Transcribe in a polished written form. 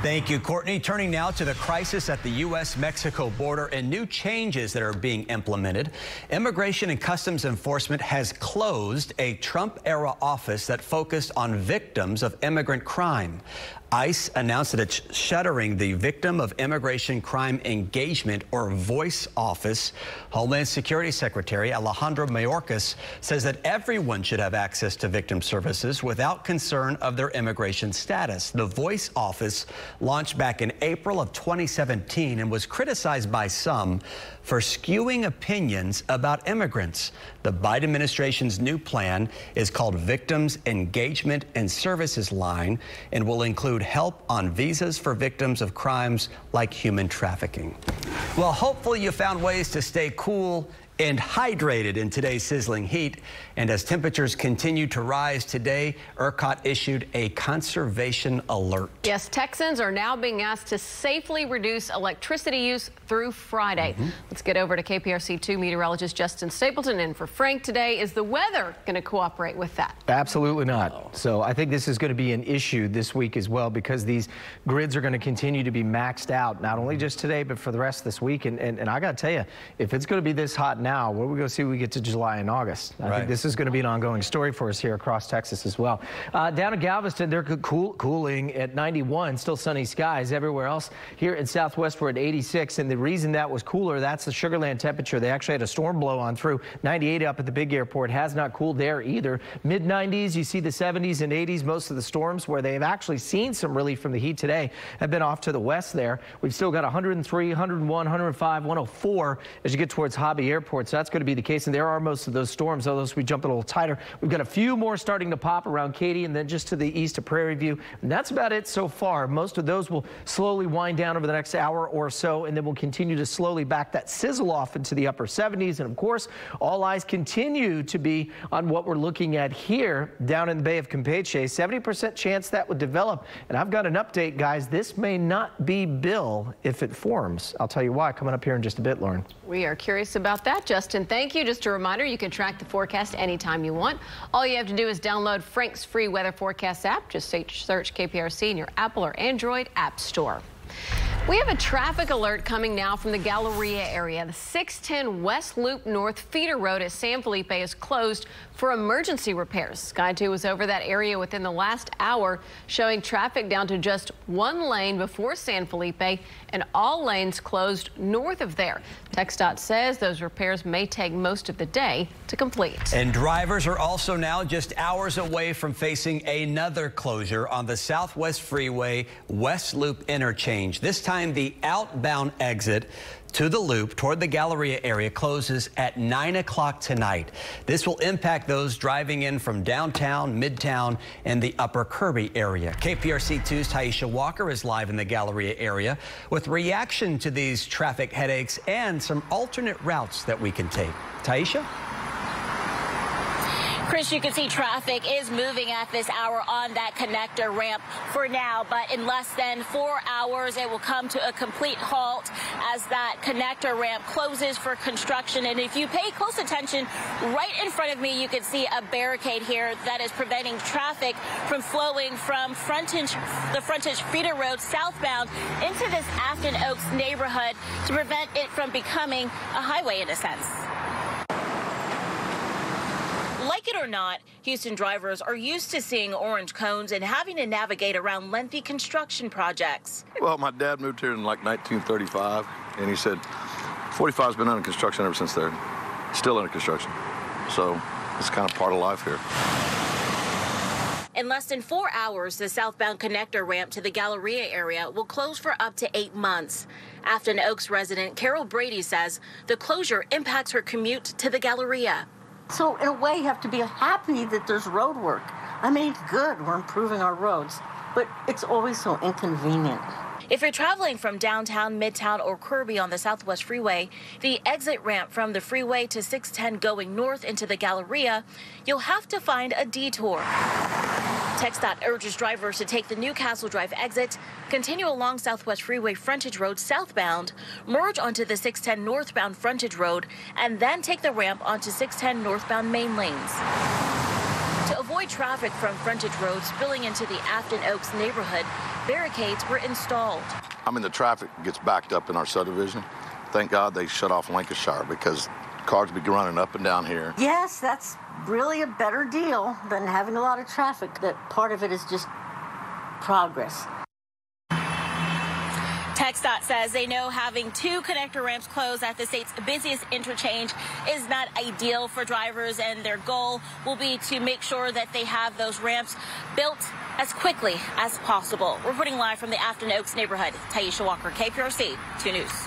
Thank you, Courtney. Turning now to the crisis at the U.S.-Mexico border and new changes that are being implemented. Immigration and Customs Enforcement has closed a Trump-era office that focused on victims of immigrant crime. ICE announced that it's shuttering the Victim of Immigration Crime Engagement, or VOICE office. Homeland Security Secretary Alejandro Mayorkas says that everyone should have access to victim services without concern of their immigration status. The VOICE office launched back in April of 2017 and was criticized by some for skewing opinions about immigrants. The Biden administration's new plan is called Victims Engagement and Services Line and will include help on visas for victims of crimes like human trafficking. Well, hopefully you found ways to stay cool and hydrated in today's sizzling heat. And as temperatures continue to rise today, ERCOT issued a conservation alert. Yes, Texans are now being asked to safely reduce electricity use through Friday. Let's get over to KPRC2 meteorologist Justin Stapleton in for Frank today. Is the weather going to cooperate with that? Absolutely not. So I think this is going to be an issue this week as well, because these grids are going to continue to be maxed out, not only just today, but for the rest of this week. And I got to tell you, if it's going to be this hot now, where we go see when we get to July and August. I think this is going to be an ongoing story for us here across Texas as well. Down in Galveston, they're cooling at 91, still sunny skies everywhere else. Here in Southwest, we're at 86, and the reason that was cooler, that's the Sugar Land temperature. They actually had a storm blow on through. 98 up at the big airport, has not cooled there either. Mid-90s, you see the 70s and 80s. Most of the storms where they've actually seen some relief from the heat today have been off to the west there. We've still got 103, 101, 105, 104 as you get towards Hobby Airport. So that's going to be the case, and there are most of those storms, although as we jump a little tighter, we've got a few more starting to pop around Katy and then just to the east of Prairie View, and that's about it so far. Most of those will slowly wind down over the next hour or so, and then we'll continue to slowly back that sizzle off into the upper 70s. And of course, all eyes continue to be on what we're looking at here down in the Bay of Campeche. 70% chance that would develop, and I've got an update, guys. This may not be Bill if it forms. I'll tell you why coming up here in just a bit, Lauren. We are curious about that, Justin. Thank you. Just a reminder, you can track the forecast anytime you want. All you have to do is download Frank's free weather forecast app. Just search KPRC in your Apple or Android app store. We have a traffic alert coming now from the Galleria area. The 610 West Loop North feeder road at San Felipe is closed for emergency repairs. Sky 2 was over that area within the last hour, showing traffic down to just one lane before San Felipe and all lanes closed north of there. TxDOT says those repairs may take most of the day to complete. And drivers are also now just hours away from facing another closure on the Southwest Freeway West Loop interchange. This time the outbound exit to the loop toward the Galleria area closes at 9 o'clock tonight. This will impact those driving in from downtown, midtown, and the upper Kirby area. KPRC2's Taisha Walker is live in the Galleria area with reaction to these traffic headaches and some alternate routes that we can take. Taisha? Chris, you can see traffic is moving at this hour on that connector ramp for now, but in less than 4 hours, it will come to a complete halt as that connector ramp closes for construction. And if you pay close attention, right in front of me, you can see a barricade here that is preventing traffic from flowing from the frontage feeder road southbound into this Afton Oaks neighborhood to prevent it from becoming a highway in a sense. Like it or not, Houston drivers are used to seeing orange cones and having to navigate around lengthy construction projects. Well, my dad moved here in like 1935, and he said 45's been under construction ever since then. Still under construction. So it's kind of part of life here. In less than 4 hours, the southbound connector ramp to the Galleria area will close for up to 8 months. Afton Oaks resident Carol Brady says the closure impacts her commute to the Galleria. So in a way, you have to be happy that there's road work. I mean, good, we're improving our roads, but it's always so inconvenient. If you're traveling from downtown, midtown, or Kirby on the Southwest Freeway, the exit ramp from the freeway to 610 going north into the Galleria, you'll have to find a detour. TxDOT urges drivers to take the Newcastle Drive exit, continue along Southwest Freeway frontage road southbound, merge onto the 610 northbound frontage road, and then take the ramp onto 610 northbound main lanes. To avoid traffic from frontage roads spilling into the Afton Oaks neighborhood, barricades were installed. I mean, the traffic gets backed up in our subdivision. Thank God they shut off Lancashire because cars would be running up and down here. Yes, that's really a better deal than having a lot of traffic. That part of it is just progress. TxDOT says they know having 2 connector ramps closed at the state's busiest interchange is not ideal for drivers, and their goal will be to make sure that they have those ramps built as quickly as possible. Reporting live from the Afton Oaks neighborhood, Taisha Walker, KPRC 2 News.